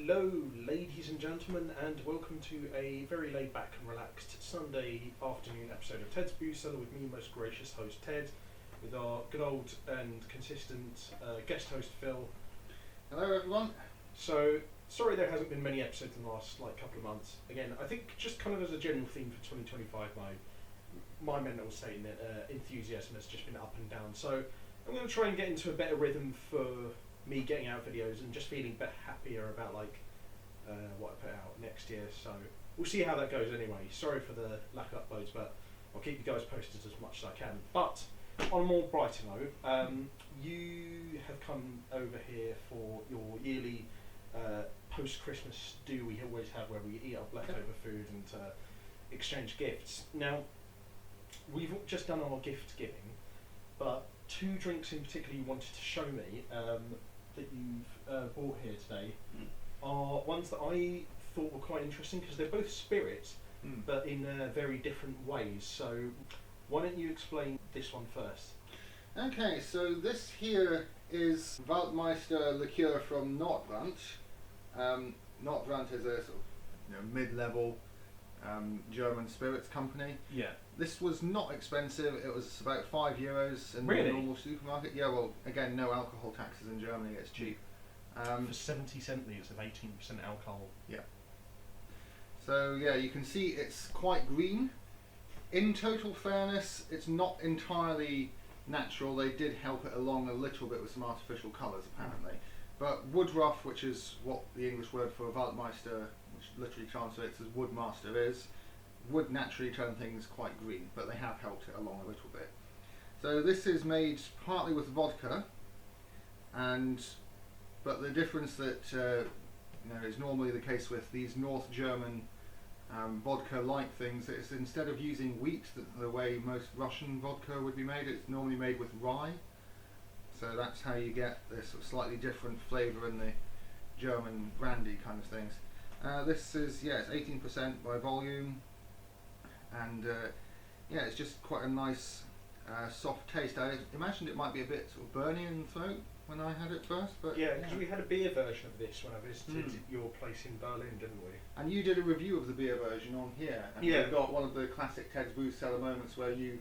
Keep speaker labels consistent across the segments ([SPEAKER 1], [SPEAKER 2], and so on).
[SPEAKER 1] Hello, ladies and gentlemen, and welcome to a very laid back and relaxed Sunday afternoon episode of Ted's Booze Cellar with me, most gracious host Ted, with our good old and consistent guest host Phil.
[SPEAKER 2] Hello, everyone.
[SPEAKER 1] So, sorry there hasn't been many episodes in the last couple of months. Again, I think just kind of as a general theme for 2025, my mental state and enthusiasm has just been up and down. So, I'm going to try and get into a better rhythm for me getting out videos and just feeling a bit happier about what I put out next year. So we'll see how that goes anyway. Sorry for the lack of uploads, but I'll keep you guys posted as much as I can. But on a more brighter note, you have come over here for your yearly post-Christmas do we always have, where we eat up leftover food and exchange gifts. Now, we've just done our gift giving, but two drinks in particular you wanted to show me that you've bought here today are ones that I thought were quite interesting because they're both spirits, but in very different ways. So why don't you explain this one first?
[SPEAKER 2] Okay, so this here is Waldmeister liqueur from Nordbrand. Nordbrand is a sort of mid-level German spirits company.
[SPEAKER 1] Yeah.
[SPEAKER 2] This was not expensive. It was about €5 in the normal supermarket. Yeah, well, again, no alcohol taxes in Germany. It's cheap.
[SPEAKER 1] For 70 centilitres of 18% alcohol.
[SPEAKER 2] Yeah. So yeah, you can see it's quite green. In total fairness, it's not entirely natural. They did help it along a little bit with some artificial colours, apparently. But Woodruff, which is what the English word for Waldmeister, which literally translates as Woodmaster, is, would naturally turn things quite green, but they have helped it along a little bit. So this is made partly with vodka, but the difference that is normally the case with these North German vodka-like things is instead of using wheat the way most Russian vodka would be made, it's normally made with rye. So that's how you get this sort of slightly different flavour in the German brandy kind of things. This is, it's 18% by volume, and it's just quite a nice soft taste. I imagined it might be a bit sort of burny in the throat when I had it first, but
[SPEAKER 1] yeah, because we had a beer version of this when I visited your place in Berlin, didn't we?
[SPEAKER 2] And you did a review of the beer version on here, and you've got one of the classic Ted's Booze Cellar moments where you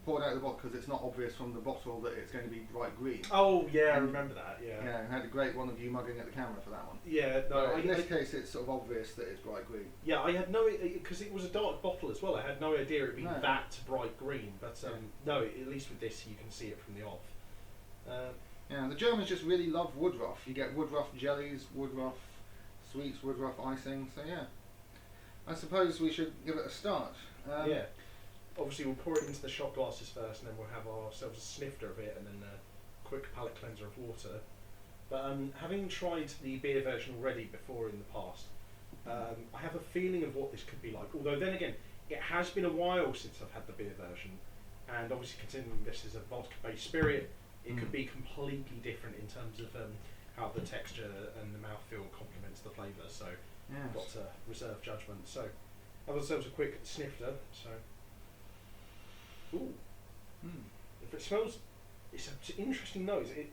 [SPEAKER 2] poured out the bottle because it's not obvious from the bottle that it's going to be bright green.
[SPEAKER 1] Oh yeah, I remember that. Yeah.
[SPEAKER 2] Yeah, and had a great one of you mugging at the camera for that one.
[SPEAKER 1] Yeah, no.
[SPEAKER 2] In this case, it's sort of obvious that it's bright green.
[SPEAKER 1] Yeah, I had no, because it was a dark bottle as well. I had no idea it'd be that bright green. But no, at least with this, you can see it from the off.
[SPEAKER 2] Yeah, the Germans just really love Woodruff. You get Woodruff jellies, Woodruff sweets, Woodruff icing. So yeah, I suppose we should give it a start.
[SPEAKER 1] Yeah. Obviously, we'll pour it into the shot glasses first, and then we'll have ourselves a snifter of it, and then a quick palate cleanser of water. But having tried the beer version already before in the past, I have a feeling of what this could be like. Although then again, it has been a while since I've had the beer version, and obviously considering this is a vodka-based spirit, it could be completely different in terms of how the texture and the mouthfeel complements the flavour. So, I've got to reserve judgment. So, have ourselves a quick snifter. So. Ooh. If it smells, it's an interesting nose. It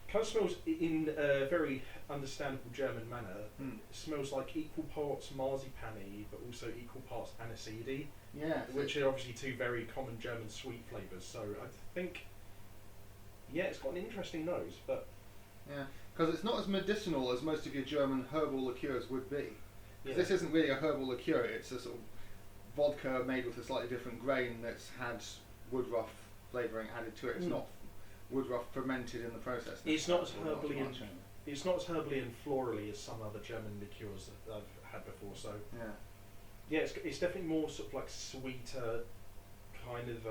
[SPEAKER 1] kind of smells in a very understandable German manner. It smells like equal parts marzipan-y, but also equal parts aniseed-y.
[SPEAKER 2] Yeah.
[SPEAKER 1] Which are obviously two very common German sweet flavours. So I think, it's got an interesting nose, but
[SPEAKER 2] yeah, because it's not as medicinal as most of your German herbal liqueurs would be.
[SPEAKER 1] Yeah.
[SPEAKER 2] This isn't really a herbal liqueur. It's a sort of vodka made with a slightly different grain that's had Woodruff flavouring added to it. It's not Woodruff fermented in the process.
[SPEAKER 1] It's not as herbally and florally as some other German liqueurs that I've had before. So it's definitely more sort of like sweeter, kind of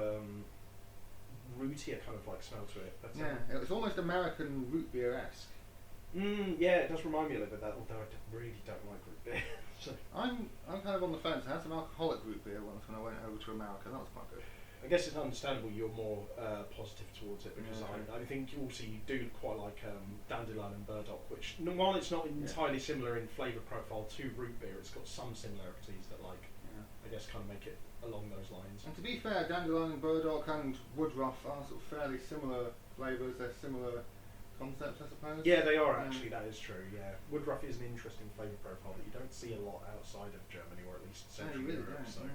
[SPEAKER 1] rootier kind of like smell to it. But,
[SPEAKER 2] it was almost American root beer-esque.
[SPEAKER 1] Yeah, it does remind me a little bit of that, although I really don't like root beer. So
[SPEAKER 2] I'm kind of on the fence. I had some alcoholic root beer once when I went over to America. That was quite good.
[SPEAKER 1] I guess it's understandable you're more positive towards it because I think also you do quite like dandelion and burdock, which while it's not entirely similar in flavour profile to root beer, it's got some similarities that I guess kind of make it along those lines.
[SPEAKER 2] And to be fair, dandelion, burdock and Woodruff are sort of fairly similar flavours. They're similar concept, I suppose.
[SPEAKER 1] Yeah, they are actually. That is true. Yeah, Woodruff is an interesting flavour profile that you don't see a lot outside of Germany, or at least Central
[SPEAKER 2] really
[SPEAKER 1] Europe.
[SPEAKER 2] don't,
[SPEAKER 1] So,
[SPEAKER 2] yeah.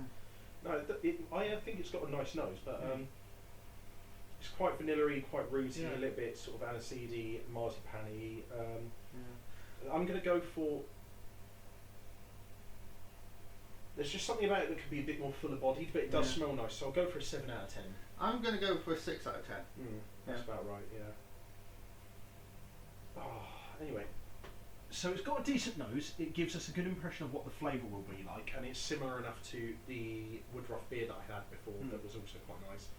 [SPEAKER 1] no, I think it's got a nice nose, but it's quite vanilla-y, quite rooty, a little bit sort of aniseedy, marzipan-y. I'm going to go for. There's just something about it that could be a bit more fuller-bodied, but it does smell nice. So I'll go for a 7 out of 10.
[SPEAKER 2] I'm going to go for a 6 out of 10.
[SPEAKER 1] That's about right. Yeah. Anyway, so it's got a decent nose. It gives us a good impression of what the flavour will be like, and it's similar enough to the Woodruff beer that I had before that was also quite nice.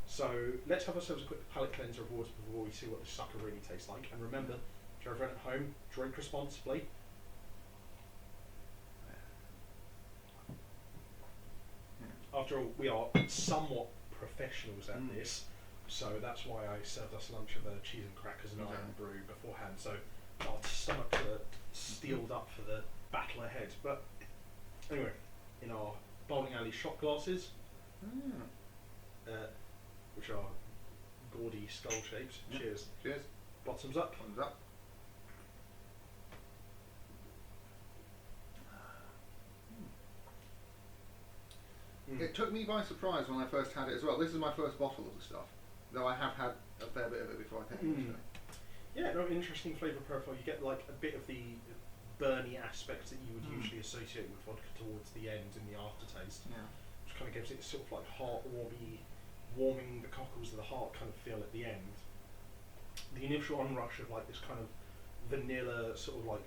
[SPEAKER 1] So let's have ourselves a quick palate cleanser of water before we see what this sucker really tastes like. And remember, to everyone at home, drink responsibly. After all, we are somewhat professionals at this, so that's why I served us lunch of cheese and crackers and iron brew beforehand. So our stomachs are steeled up for the battle ahead. But anyway, in our bowling alley shot glasses, which are gaudy skull shapes. Cheers.
[SPEAKER 2] Cheers.
[SPEAKER 1] Bottoms up.
[SPEAKER 2] Thumbs up. It took me by surprise when I first had it as well. This is my first bottle of the stuff, though I have had a fair bit of it before I think it.
[SPEAKER 1] Yeah, no, interesting flavour profile. You get like a bit of the burny aspects that you would usually associate with vodka towards the end in the aftertaste, which kind of gives it sort of like warming the cockles of the heart kind of feel at the end. The initial onrush of like this kind of vanilla, sort of like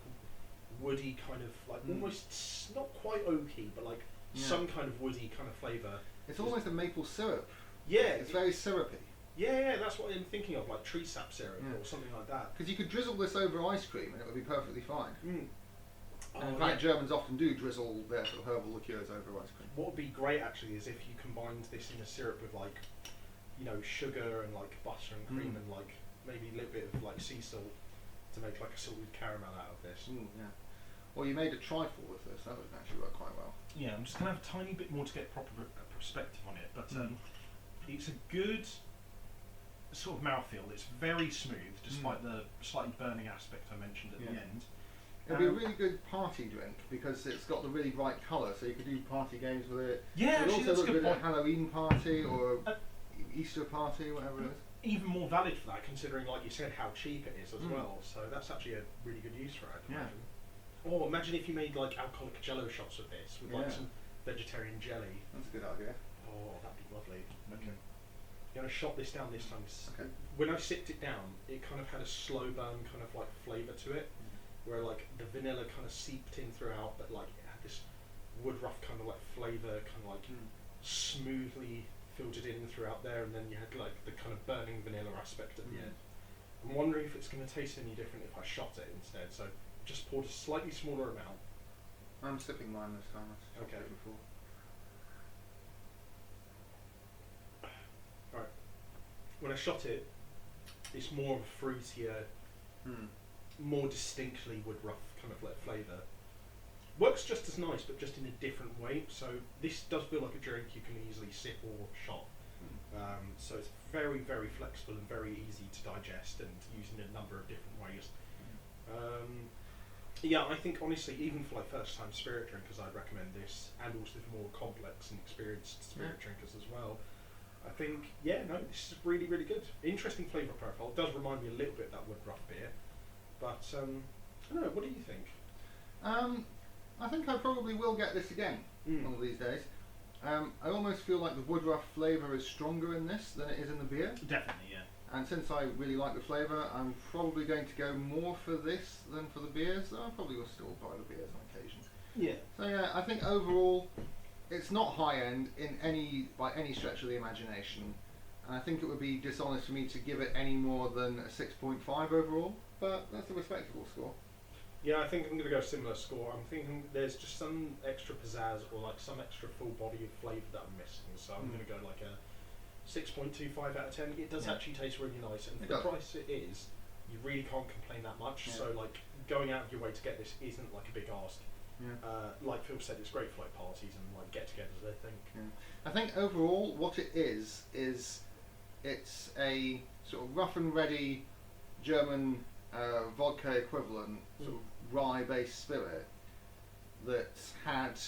[SPEAKER 1] woody kind of like almost not quite oaky, but like some kind of woody kind of flavour.
[SPEAKER 2] It's almost a maple syrup.
[SPEAKER 1] Yeah,
[SPEAKER 2] it's very syrupy.
[SPEAKER 1] Yeah, that's what I'm thinking of, like tree sap syrup or something like that.
[SPEAKER 2] Because you could drizzle this over ice cream and it would be perfectly fine. And in fact, Germans often do drizzle their sort of herbal liqueurs over ice cream.
[SPEAKER 1] What would be great actually is if you combined this in a syrup with like, you know, sugar and like butter and cream and like maybe a little bit of like sea salt to make like a salted caramel out of this.
[SPEAKER 2] Or you made a trifle with this, that would actually work quite well.
[SPEAKER 1] Yeah, I'm just going to have a tiny bit more to get proper perspective on it, but it's a good sort of mouthfeel. It's very smooth, despite the slightly burning aspect I mentioned at the end.
[SPEAKER 2] It'll be a really good party drink because it's got the really bright colour, so you could do party games with it.
[SPEAKER 1] Yeah,
[SPEAKER 2] it
[SPEAKER 1] actually,
[SPEAKER 2] also
[SPEAKER 1] that's a
[SPEAKER 2] look
[SPEAKER 1] good
[SPEAKER 2] good at
[SPEAKER 1] point.
[SPEAKER 2] a Halloween party or Easter party, whatever it is.
[SPEAKER 1] Even more valid for that, considering, like you said, how cheap it is as well. So that's actually a really good use for it, I can imagine. Or imagine if you made like alcoholic jello shots with this, with like some vegetarian jelly.
[SPEAKER 2] That's a good idea.
[SPEAKER 1] Oh, that'd be lovely. Okay. I'm going to shot this down this time.
[SPEAKER 2] Okay.
[SPEAKER 1] When I sipped it down, it kind of had a slow burn kind of like flavour to it, where like the vanilla kind of seeped in throughout, but like it had this Woodruff kind of like flavour, kind of like smoothly filtered in throughout there, and then you had like the kind of burning vanilla aspect at the end. I'm wondering if it's going to taste any different if I shot it instead. So just poured a slightly smaller amount.
[SPEAKER 2] I'm sipping mine this time. I've
[SPEAKER 1] Okay.
[SPEAKER 2] it before.
[SPEAKER 1] Right. When I shot it, it's more of a fruitier, more distinctly Woodruff kind of like flavour. Works just as nice, but just in a different way. So this does feel like a drink you can easily sip or shot. So it's very, very flexible and very easy to digest and used in a number of different ways. Yeah, I think honestly, even for like first time spirit drinkers, I'd recommend this, and also for more complex and experienced spirit drinkers as well. I think, this is really, really good. Interesting flavour profile. It does remind me a little bit of that Woodruff beer, but I don't know, what do you think?
[SPEAKER 2] I think I probably will get this again one of these days. I almost feel like the Woodruff flavour is stronger in this than it is in the beer.
[SPEAKER 1] Definitely, yeah.
[SPEAKER 2] And since I really like the flavour, I'm probably going to go more for this than for the beers, though I probably will still buy the beers on occasion.
[SPEAKER 1] Yeah.
[SPEAKER 2] So yeah, I think overall, it's not high end by any stretch of the imagination, and I think it would be dishonest for me to give it any more than a 6.5 overall, but that's a respectable score.
[SPEAKER 1] Yeah, I think I'm going to go similar score. I'm thinking there's just some extra pizzazz or like some extra full body of flavour that I'm missing, so I'm going to go like a 6.25 out of 10. It does actually taste really nice, and for the price it is, you really can't complain that much. So like going out of your way to get this isn't like a big ask. Like Phil said, it's great for like parties and like get-togethers, I think.
[SPEAKER 2] I think overall what it is it's a sort of rough and ready German vodka equivalent, sort of rye-based spirit that had,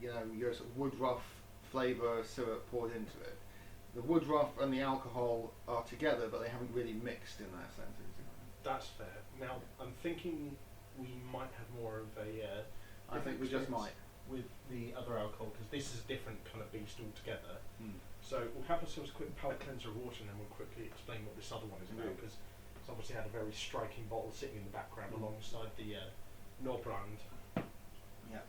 [SPEAKER 2] you know, your sort of woodruff flavour syrup poured into it. The woodruff and the alcohol are together, but they haven't really mixed in that sense.
[SPEAKER 1] That's fair. Now, I'm thinking we might have more of a.
[SPEAKER 2] I think we just might.
[SPEAKER 1] With the other alcohol, because this is a different kind of beast altogether.
[SPEAKER 2] Mm.
[SPEAKER 1] So we'll have ourselves a quick palate cleanser of water, and then we'll quickly explain what this other one is about, because it's obviously had a very striking bottle sitting in the background alongside the Nordbrand.
[SPEAKER 2] Yeah.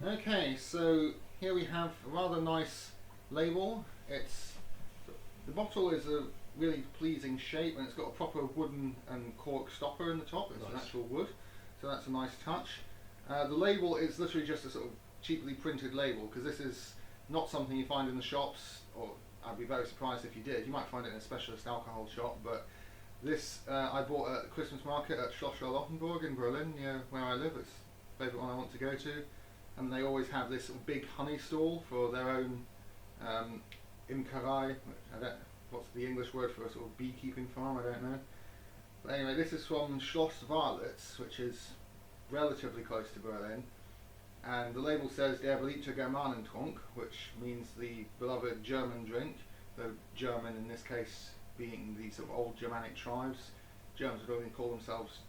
[SPEAKER 2] Okay, so here we have a rather nice label. The bottle is a really pleasing shape, and it's got a proper wooden and cork stopper in the top. It's
[SPEAKER 1] Nice.
[SPEAKER 2] natural wood, so that's a nice touch. The label is literally just a sort of cheaply printed label, because this is not something you find in the shops, or I'd be very surprised if you did. You might find it in a specialist alcohol shop, but this I bought at the Christmas market at Schloss Charlottenburg in Berlin, near where I live. It's the favourite one I want to go to. And they always have this sort of big honey stall for their own imkerei. What's the English word for a sort of beekeeping farm? I don't know. But anyway, this is from Schloss Warlitz, which is relatively close to Berlin. And the label says Der beliebte Germanentrunk, which means the beloved German drink, though German in this case being the sort of old Germanic tribes. Germans would only call themselves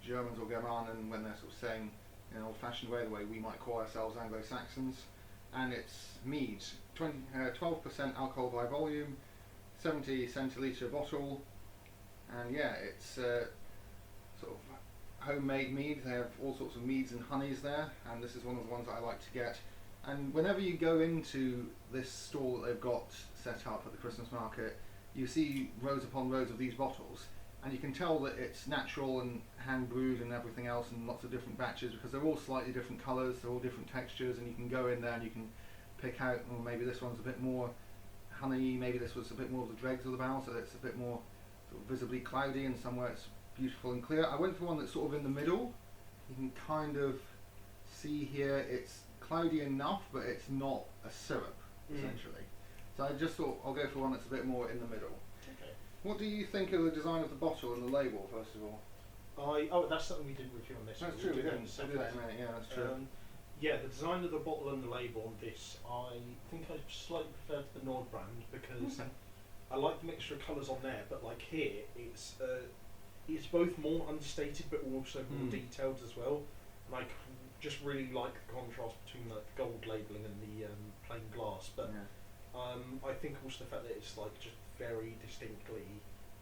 [SPEAKER 2] Germans or Germanen when they're sort of saying in an old-fashioned way, the way we might call ourselves Anglo-Saxons. And it's mead, 12% alcohol by volume, 70 centilitre bottle, and yeah, it's sort of homemade mead. They have all sorts of meads and honeys there, and this is one of the ones that I like to get. And whenever you go into this stall that they've got set up at the Christmas market, you see rows upon rows of these bottles, and you can tell that it's natural and hand brewed and everything else, and lots of different batches, because they're all slightly different colours, they're all different textures, and you can go in there and you can pick out, well, maybe this one's a bit more honey, maybe this was a bit more of the dregs of the barrel, so it's a bit more sort of visibly cloudy, and somewhere it's beautiful and clear. I went for one that's sort of in the middle. You can kind of see here it's cloudy enough, but it's not a syrup, essentially. So I just thought I'll go for one that's a bit more in the middle.
[SPEAKER 1] Okay.
[SPEAKER 2] What do you think of the design of the bottle and the label, first of all?
[SPEAKER 1] That's something we didn't review on this.
[SPEAKER 2] That's
[SPEAKER 1] one.
[SPEAKER 2] true, we
[SPEAKER 1] did
[SPEAKER 2] didn't. I did that in a minute, yeah, that's true.
[SPEAKER 1] Yeah, the design of the bottle and the label on this, I think I slightly prefer to the Nordbrand, because I like the mixture of colours on there, but like here, it's both more understated but also more detailed as well. Like, just really like the contrast between the gold labelling and the plain glass, but I think also the fact that it's like just very distinctly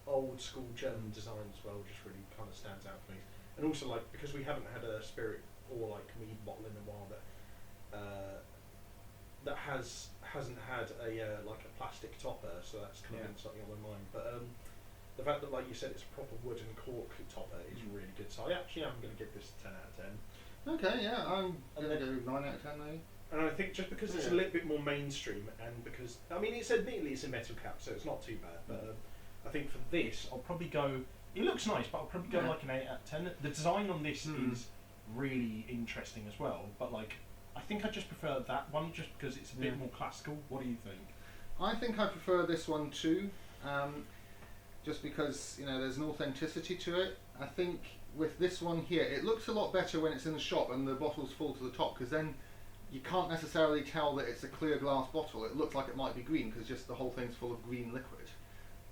[SPEAKER 1] old school German design as well just really kind of stands out for me. And also, like, because we haven't had a spirit or like mead bottle in a while that hasn't had a like a plastic topper, so that's kind of been something on my mind. But the fact that, like you said, it's a proper wooden cork topper is really good. So I actually am going to give this a 10 out of 10.
[SPEAKER 2] Okay, yeah, I'm going to go 9 out of 10 maybe.
[SPEAKER 1] And I think just because it's a little bit more mainstream, and because, I mean, it's admittedly it's a metal cap, so it's not too bad, but I think for this, I'll probably go, it looks nice, but I'll probably go like an 8 out of 10. The design on this is really interesting as well, but like, I think I just prefer that one just because it's a bit more classical. What do you think?
[SPEAKER 2] I think I prefer this one too, just because, you know, there's an authenticity to it. I think with this one here, it looks a lot better when it's in the shop and the bottle's full to the top, because then you can't necessarily tell that it's a clear glass bottle. It looks like it might be green because just the whole thing's full of green liquid,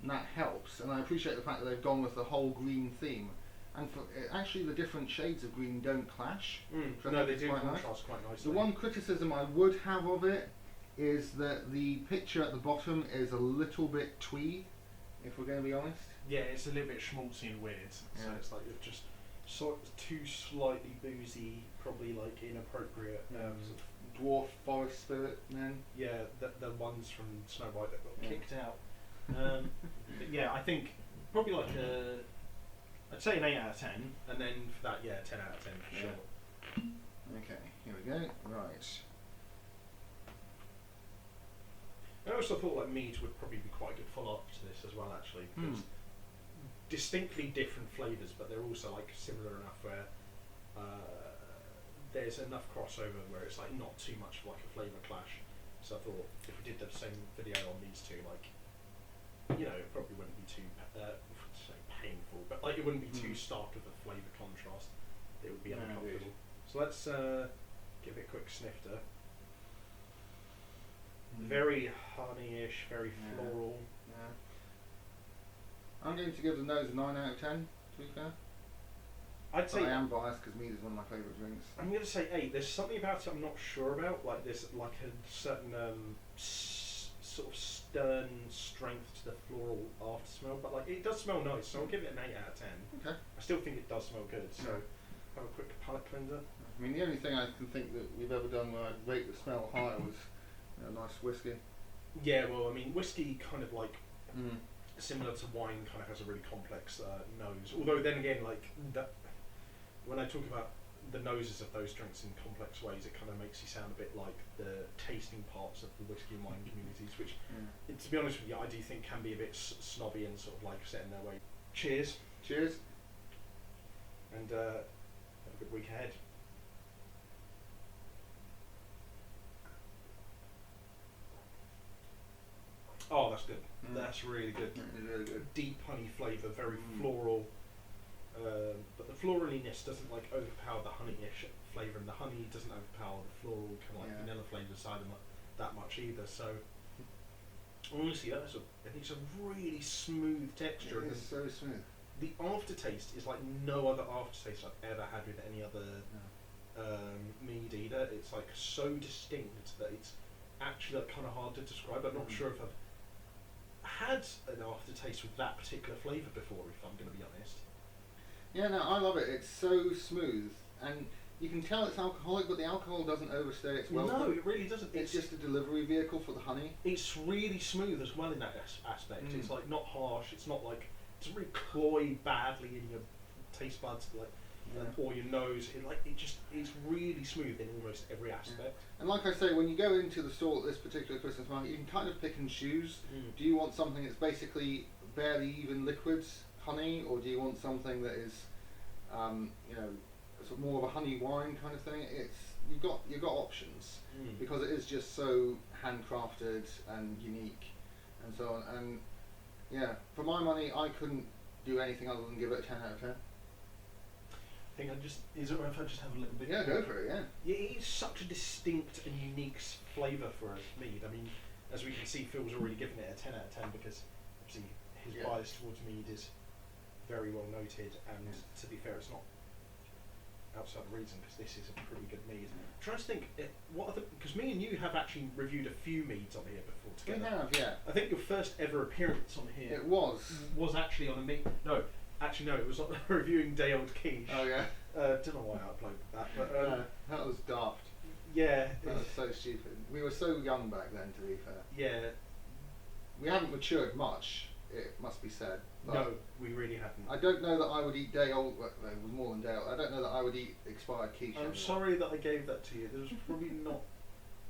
[SPEAKER 2] and that helps. And I appreciate the fact that they've gone with the whole green theme, and for actually the different shades of green don't clash.
[SPEAKER 1] No, they do contrast quite nicely.
[SPEAKER 2] The one criticism I would have of it is that the picture at the bottom is a little bit twee, if we're going to be honest.
[SPEAKER 1] Yeah, it's a little bit schmaltzy and weird, so it's like it's just sort of too slightly boozy, probably like inappropriate.
[SPEAKER 2] Sort of dwarf forest spirit men.
[SPEAKER 1] Yeah, the ones from Snow White that got kicked out. But yeah, I think probably like I'd say an 8 out of 10, and then for that, 10 out of 10 for sure.
[SPEAKER 2] Okay, here we go. Right.
[SPEAKER 1] I also thought like mead would probably be quite a good follow-up to this as well, actually, because distinctly different flavours, but they're also like similar enough where there's enough crossover where it's like not too much of like a flavour clash. So I thought if we did the same video on these two, like you know, it probably wouldn't be too say painful, but like it wouldn't be too stark of a flavour contrast. It would be
[SPEAKER 2] No,
[SPEAKER 1] uncomfortable.
[SPEAKER 2] indeed.
[SPEAKER 1] So let's give it a quick snifter.
[SPEAKER 2] Mm.
[SPEAKER 1] Very honeyish, very floral.
[SPEAKER 2] Yeah. I'm going to give the nose a 9 out of 10, to be fair.
[SPEAKER 1] I'd say
[SPEAKER 2] I am biased because mead is one of my favourite drinks.
[SPEAKER 1] I'm going to say 8. There's something about it I'm not sure about. Like there's like a certain sort of stern strength to the floral after smell, but like it does smell nice, so I'll give it an 8 out of 10.
[SPEAKER 2] Okay.
[SPEAKER 1] I still think it does smell good. So have a quick palate cleanser.
[SPEAKER 2] I mean, the only thing I can think that we've ever done where I'd rate the smell higher was a nice whiskey.
[SPEAKER 1] Yeah, well, I mean, whiskey kind of like
[SPEAKER 2] Mm.
[SPEAKER 1] similar to wine kind of has a really complex nose. Although then again, like that, when I talk about the noses of those drinks in complex ways, it kind of makes you sound a bit like the tasting parts of the whiskey and wine communities, which, to be honest with you, I do think can be a bit snobby and sort of like set in their way. Cheers,
[SPEAKER 2] Cheers.
[SPEAKER 1] and have a good week ahead. Oh, that's good.
[SPEAKER 2] Mm.
[SPEAKER 1] That's really good.
[SPEAKER 2] It's really good.
[SPEAKER 1] Deep honey flavour, very
[SPEAKER 2] Mm.
[SPEAKER 1] floral, but the floraliness doesn't like overpower the honeyish flavour, and the honey doesn't overpower the floral kind of like
[SPEAKER 2] Yeah.
[SPEAKER 1] vanilla flavour side of it that much either. So honestly, I think it's a really smooth texture.
[SPEAKER 2] It
[SPEAKER 1] And
[SPEAKER 2] is so smooth.
[SPEAKER 1] the aftertaste is like no other aftertaste I've ever had with any other mead either. It's like so distinct that it's actually like kind of hard to describe. I'm not
[SPEAKER 2] Mm.
[SPEAKER 1] sure if I've had an aftertaste with that particular flavour before, if I'm going to be honest.
[SPEAKER 2] Yeah, no, I love it. It's so smooth, and you can tell it's alcoholic, but the alcohol doesn't overstay its welcome.
[SPEAKER 1] No, it really doesn't.
[SPEAKER 2] It's just a delivery vehicle for the honey.
[SPEAKER 1] It's really smooth as well in that aspect.
[SPEAKER 2] Mm.
[SPEAKER 1] It's like not harsh. It's not like it doesn't really cloy badly in your taste buds, like or your nose. It's really smooth in almost every aspect.
[SPEAKER 2] And like I say, when you go into the store at this particular Christmas market, you can kind of pick and choose.
[SPEAKER 1] Mm.
[SPEAKER 2] Do you want something that's basically barely even liquids, honey, or do you want something that is, sort of more of a honey wine kind of thing? You've got options
[SPEAKER 1] Mm.
[SPEAKER 2] because it is just so handcrafted and unique, and so on. And yeah, for my money, I couldn't do anything other than give it a 10 out of 10.
[SPEAKER 1] I think is it alright if I just have a little bit?
[SPEAKER 2] Yeah, go for it. Yeah.
[SPEAKER 1] Yeah, it is such a distinct and unique flavour for a mead. I mean, as we can see, Phil's already given it a 10 out of 10 because obviously his
[SPEAKER 2] Yeah.
[SPEAKER 1] bias towards mead is very well noted, and
[SPEAKER 2] Yeah.
[SPEAKER 1] to be fair, it's not outside the reason because this is a pretty good mead. I'm trying to think, because me and you have actually reviewed a few meads on here before
[SPEAKER 2] We
[SPEAKER 1] together.
[SPEAKER 2] have, yeah.
[SPEAKER 1] I think your first ever appearance on here
[SPEAKER 2] It was.
[SPEAKER 1] actually on a mead. No, actually no, it was on reviewing Day Old Quiche.
[SPEAKER 2] Oh yeah.
[SPEAKER 1] Don't know why I uploaded that, but
[SPEAKER 2] That was daft.
[SPEAKER 1] yeah,
[SPEAKER 2] That was so stupid. We were so young back then, to be fair.
[SPEAKER 1] yeah.
[SPEAKER 2] We haven't matured much, it must be said. But
[SPEAKER 1] No, we really haven't.
[SPEAKER 2] I don't know that I would eat day old. Well, it was more than day old. I don't know that I would eat expired quiche.
[SPEAKER 1] I'm
[SPEAKER 2] anymore.
[SPEAKER 1] sorry that I gave that to you. There was probably not.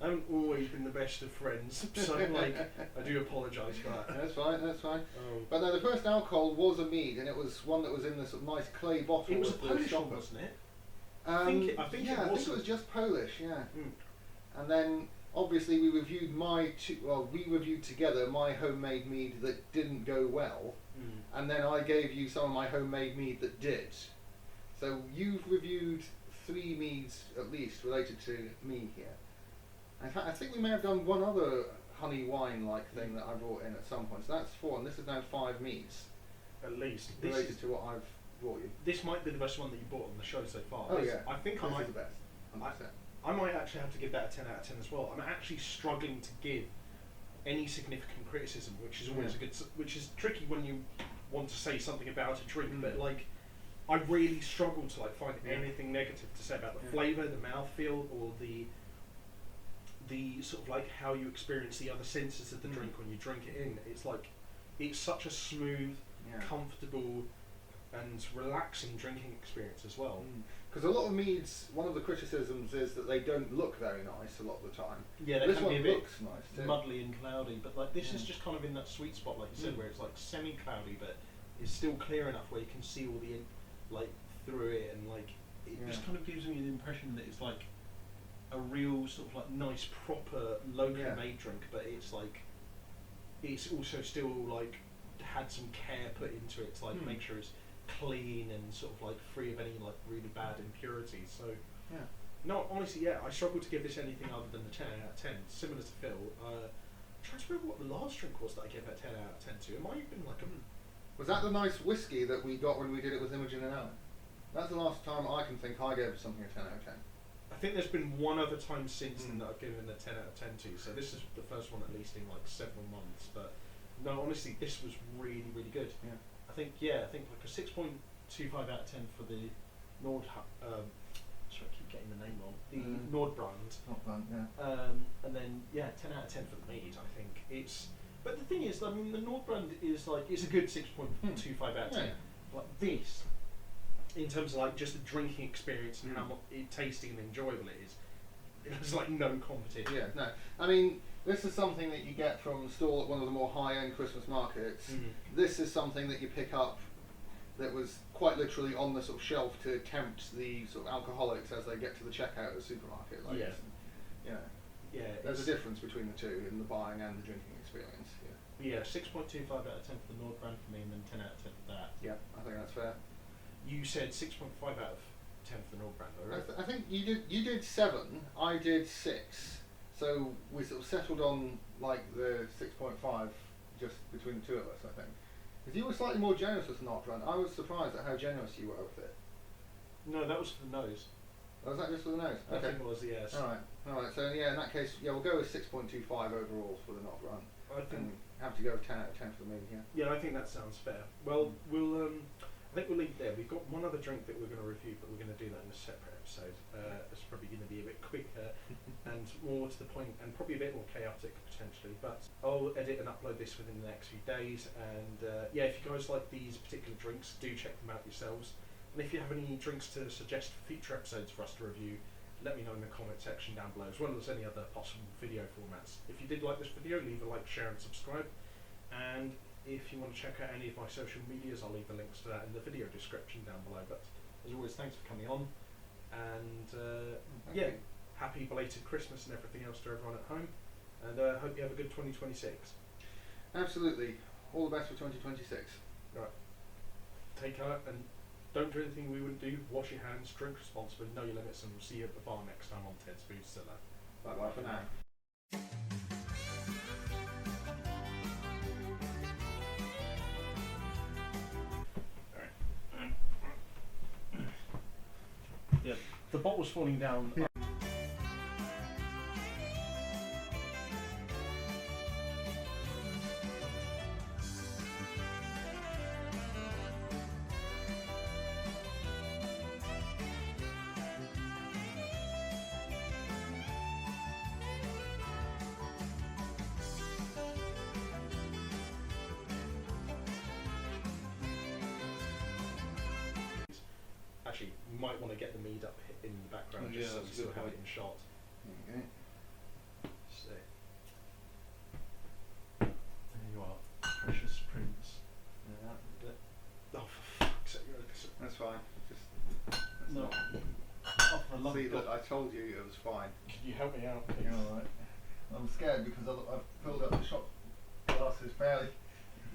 [SPEAKER 1] I haven't always been the best of friends, so like I do apologise for that.
[SPEAKER 2] That's fine. That's fine.
[SPEAKER 1] Oh.
[SPEAKER 2] But no, the first alcohol was a mead, and it was one that was in this sort of nice clay bottle.
[SPEAKER 1] It was a
[SPEAKER 2] with the
[SPEAKER 1] Polish one,
[SPEAKER 2] stopper.
[SPEAKER 1] wasn't it?
[SPEAKER 2] I
[SPEAKER 1] think it
[SPEAKER 2] yeah, I think
[SPEAKER 1] was.
[SPEAKER 2] it was just Polish. Yeah.
[SPEAKER 1] Mm.
[SPEAKER 2] And then obviously we reviewed we reviewed together my homemade mead that didn't go well, and then I gave you some of my homemade mead that did. So you've reviewed 3 meads at least related to me here. In fact, I think we may have done one other honey wine like thing that I brought in at some point. So that's 4, and this is now 5 meads
[SPEAKER 1] At least
[SPEAKER 2] related to what I've brought you.
[SPEAKER 1] this might be the best one that you bought on the show so far.
[SPEAKER 2] Oh
[SPEAKER 1] This-
[SPEAKER 2] yeah,
[SPEAKER 1] I think
[SPEAKER 2] this
[SPEAKER 1] I might.
[SPEAKER 2] is the best. 100%.
[SPEAKER 1] I might actually have to give that a 10 out of 10 as well. I'm actually struggling to give any significant criticism, which is always
[SPEAKER 2] Yeah.
[SPEAKER 1] which is tricky when you want to say something about a drink.
[SPEAKER 2] Mm.
[SPEAKER 1] But like, I really struggle to like find
[SPEAKER 2] Yeah.
[SPEAKER 1] anything negative to say about the
[SPEAKER 2] Yeah.
[SPEAKER 1] flavour, the mouthfeel, or the sort of like how you experience the other senses of the
[SPEAKER 2] Mm.
[SPEAKER 1] drink when you drink it in. It's like, it's such a smooth,
[SPEAKER 2] Yeah.
[SPEAKER 1] comfortable, and relaxing drinking experience as well.
[SPEAKER 2] Because a lot of meads, one of the criticisms is that they don't look very nice a lot of the time.
[SPEAKER 1] Yeah, they
[SPEAKER 2] This
[SPEAKER 1] can
[SPEAKER 2] one
[SPEAKER 1] be a bit
[SPEAKER 2] looks nice too.
[SPEAKER 1] muddly and cloudy, but like this is
[SPEAKER 2] Yeah.
[SPEAKER 1] just kind of in that sweet spot, like you said,
[SPEAKER 2] Mm.
[SPEAKER 1] where it's like semi-cloudy, but it's still clear enough where you can see all the like through it, and like it
[SPEAKER 2] Yeah.
[SPEAKER 1] just kind of gives me the impression that it's like a real sort of like nice proper locally
[SPEAKER 2] Yeah.
[SPEAKER 1] made drink, but it's like it's also still like had some care put into it to like make sure it's clean and sort of like free of any like really bad impurities. So
[SPEAKER 2] Yeah.
[SPEAKER 1] no, honestly, yeah, I struggle to give this anything other than a 10 out of 10. Similar to Phil. I'm trying to remember what the last drink was that I gave that 10 out of 10 to. It might have been like a.
[SPEAKER 2] Was that the nice whiskey that we got when we did it with Imogen and Alan? That's the last time I can think I gave something a 10 out of 10.
[SPEAKER 1] I think there's been one other time since then that I've given a 10 out of 10 to. So this is the first one at least in like several months. But no, honestly, this was really, really good.
[SPEAKER 2] Yeah.
[SPEAKER 1] I think like a 6.25 out of 10 for the Nord. Sorry, I keep getting the name wrong. The Nord brand.
[SPEAKER 2] Not bad, yeah.
[SPEAKER 1] And then 10 out of 10 for the mead. I think it's. But the thing is, I mean, the Nord brand is like it's a good 6.25 out of 10.
[SPEAKER 2] Yeah.
[SPEAKER 1] Like this, in terms of like just the drinking experience and how tasty and enjoyable it is, there's like no competition.
[SPEAKER 2] Yeah, no. I mean, this is something that you get from a stall at one of the more high-end Christmas markets. This is something that you pick up that was quite literally on the sort of shelf to tempt the sort of alcoholics as they get to the checkout at the supermarket. Like,
[SPEAKER 1] Yeah,
[SPEAKER 2] there's a difference between the two in the buying and the drinking experience.
[SPEAKER 1] Yeah, 6.25 out of 10 for the Nord brand for me, and then 10 out of 10 for that.
[SPEAKER 2] Yeah, I think that's fair.
[SPEAKER 1] You said 6.5 out of 10 for the Nord brand, though, right?
[SPEAKER 2] I think you did 7, I did 6. So we sort of settled on like the 6.5 just between the two of us, I think. Because you were slightly more generous with the Nord brand. I was surprised at how generous you were with it.
[SPEAKER 1] No, that was for the nose.
[SPEAKER 2] Oh, was that just for the nose?
[SPEAKER 1] I think it was, yes.
[SPEAKER 2] Alright, so yeah, in that case, yeah, we'll go with 6.25 overall for the Nord brand.
[SPEAKER 1] I think.
[SPEAKER 2] And have to go with 10 out of 10 for the mead, yeah.
[SPEAKER 1] Yeah, I think that sounds fair. Well, I think we'll leave it there. We've got one other drink that we're going to review, but we're going to do that in a separate episode. It's probably going to be a bit quicker and more to the point, and probably a bit more chaotic potentially. But I'll edit and upload this within the next few days. And if you guys like these particular drinks, do check them out yourselves. And if you have any drinks to suggest for future episodes for us to review, let me know in the comment section down below, as well as any other possible video formats. If you did like this video, leave a like, share and subscribe. And if you want to check out any of my social medias, I'll leave the links to that in the video description down below. But as always, thanks for coming on. And happy belated Christmas and everything else to everyone at home. And hope you have a good 2026.
[SPEAKER 2] Absolutely. All the best for 2026.
[SPEAKER 1] Right. Take care and don't do anything we wouldn't do. Wash your hands, drink responsibly, know your limits, and we'll see you at the bar next time on Ted's Booze Cellar.
[SPEAKER 2] Bye bye for now.
[SPEAKER 1] Yeah, the bottle's falling down. Actually, you might want to get the mead up in the background just so we still have it in shot.
[SPEAKER 2] Okay.
[SPEAKER 1] So, there you are, precious prince. Oh, for fuck's sake!
[SPEAKER 2] That's fine. Just
[SPEAKER 1] No. Oh, for the love
[SPEAKER 2] see,
[SPEAKER 1] of
[SPEAKER 2] look,
[SPEAKER 1] God.
[SPEAKER 2] I told you it was fine.
[SPEAKER 1] Can you help me out, please?
[SPEAKER 2] You're alright. I'm scared because I've filled up the shot glasses fairly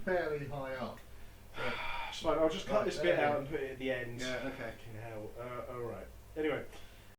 [SPEAKER 2] high up.
[SPEAKER 1] It's fine, I'll just cut this bit out and put it at the end.
[SPEAKER 2] Yeah, okay.
[SPEAKER 1] Fucking hell. Alright. Anyway,